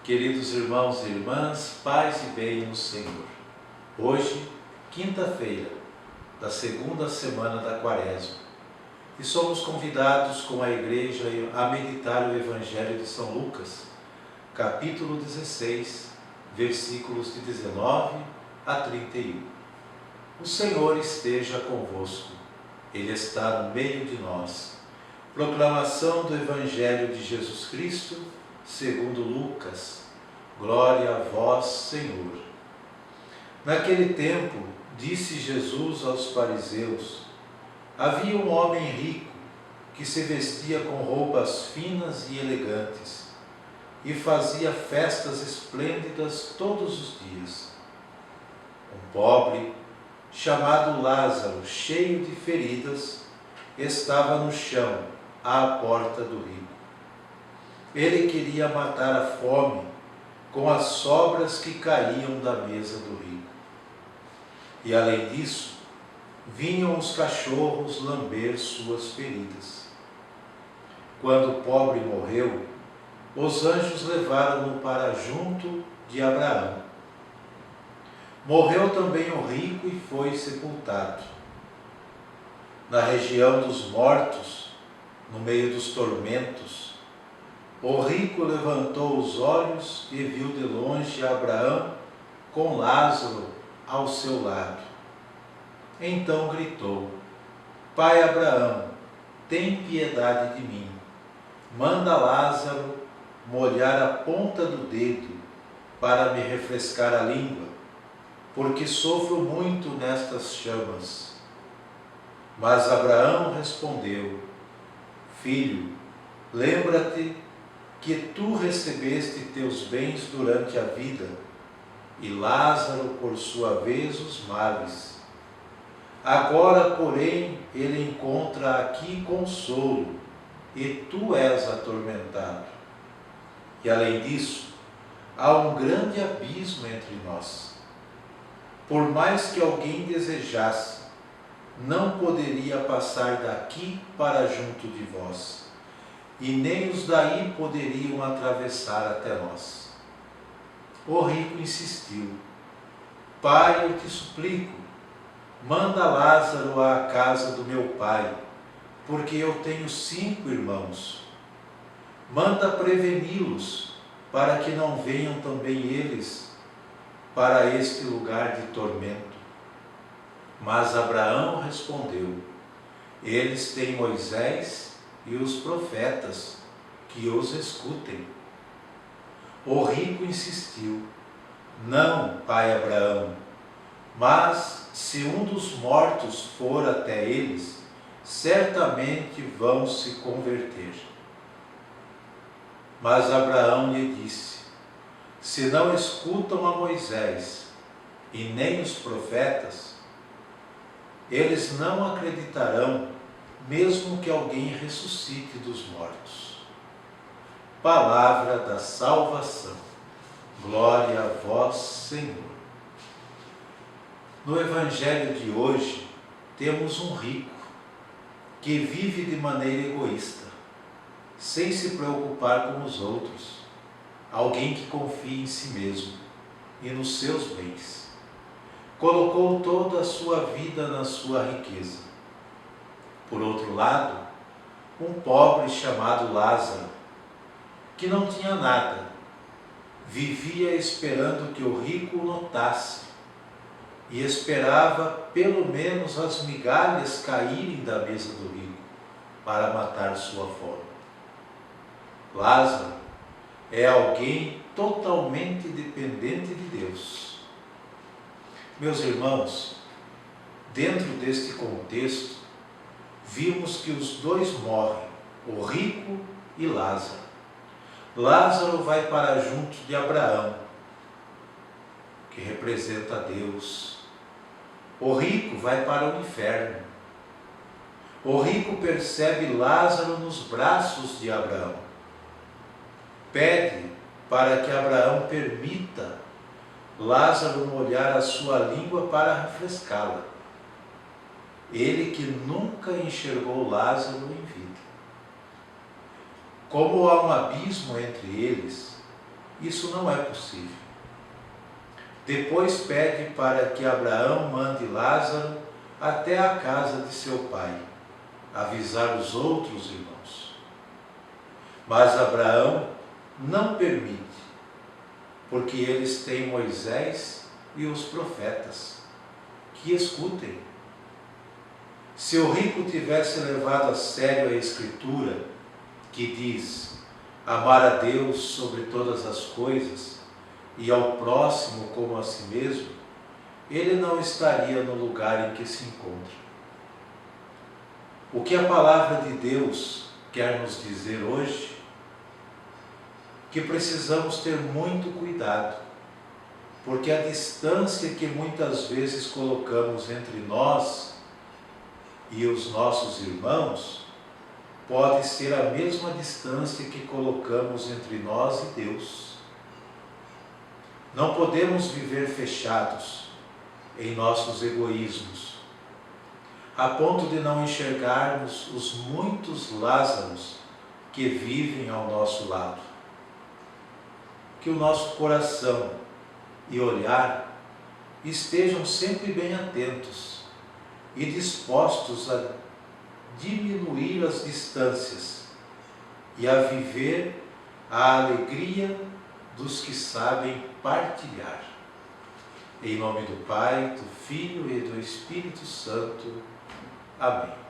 Queridos irmãos e irmãs, paz e bem no Senhor. Hoje, quinta-feira, da segunda semana da Quaresma, e somos convidados com a Igreja a meditar o Evangelho de São Lucas, capítulo 16, versículos de 19 a 31. O Senhor esteja convosco, Ele está no meio de nós. Proclamação do Evangelho de Jesus Cristo, segundo Lucas. Glória a vós, Senhor. Naquele tempo, disse Jesus aos fariseus: havia um homem rico que se vestia com roupas finas e elegantes e fazia festas esplêndidas todos os dias. Um pobre, chamado Lázaro, cheio de feridas, estava no chão, à porta do rico. Ele queria matar a fome com as sobras que caíam da mesa do rico. E além disso, vinham os cachorros lamber suas feridas. Quando o pobre morreu, os anjos levaram-no para junto de Abraão. Morreu também o rico e foi sepultado. Na região dos mortos, no meio dos tormentos, o rico levantou os olhos e viu de longe Abraão com Lázaro ao seu lado. Então gritou: Pai Abraão, tem piedade de mim. Manda Lázaro molhar a ponta do dedo para me refrescar a língua, porque sofro muito nestas chamas. Mas Abraão respondeu: Filho, lembra-te que tu recebeste teus bens durante a vida, e Lázaro, por sua vez, os males. Agora, porém, ele encontra aqui consolo, e tu és atormentado. E além disso, há um grande abismo entre nós. Por mais que alguém desejasse, não poderia passar daqui para junto de vós, e nem os daí poderiam atravessar até nós. O rico insistiu: Pai, eu te suplico, manda Lázaro à casa do meu pai, porque eu tenho 5 irmãos. Manda preveni-los, para que não venham também eles para este lugar de tormento. Mas Abraão respondeu: eles têm Moisés e os profetas, que os escutem. O rico insistiu: não, pai Abraão, mas se um dos mortos for até eles, certamente vão se converter. Mas Abraão lhe disse: se não escutam a Moisés e nem os profetas, eles não acreditarão, mesmo que alguém ressuscite dos mortos. Palavra da salvação. Glória a vós, Senhor. No Evangelho de hoje, temos um rico que vive de maneira egoísta, sem se preocupar com os outros, alguém que confia em si mesmo e nos seus bens. Colocou toda a sua vida na sua riqueza. Por outro lado, um pobre chamado Lázaro, que não tinha nada, vivia esperando que o rico o notasse e esperava pelo menos as migalhas caírem da mesa do rico para matar sua fome. Lázaro é alguém totalmente dependente de Deus. Meus irmãos, dentro deste contexto, vimos que os dois morrem, o rico e Lázaro. Lázaro vai para junto de Abraão, que representa Deus. O rico vai para o inferno. O rico percebe Lázaro nos braços de Abraão. Pede para que Abraão permita Lázaro molhar a sua língua para refrescá-la. Ele que nunca enxergou Lázaro em vida. Como há um abismo entre eles, isso não é possível. Depois pede para que Abraão mande Lázaro até a casa de seu pai, avisar os outros irmãos. Mas Abraão não permite, porque eles têm Moisés e os profetas, que escutem. Se o rico tivesse levado a sério a Escritura, que diz amar a Deus sobre todas as coisas e ao próximo como a si mesmo, ele não estaria no lugar em que se encontra. O que a palavra de Deus quer nos dizer hoje? Que precisamos ter muito cuidado, porque a distância que muitas vezes colocamos entre nós e os nossos irmãos pode ser a mesma distância que colocamos entre nós e Deus. Não podemos viver fechados em nossos egoísmos, a ponto de não enxergarmos os muitos Lázaros que vivem ao nosso lado. Que o nosso coração e olhar estejam sempre bem atentos e dispostos a diminuir as distâncias e a viver a alegria dos que sabem partilhar. Em nome do Pai, do Filho e do Espírito Santo. Amém.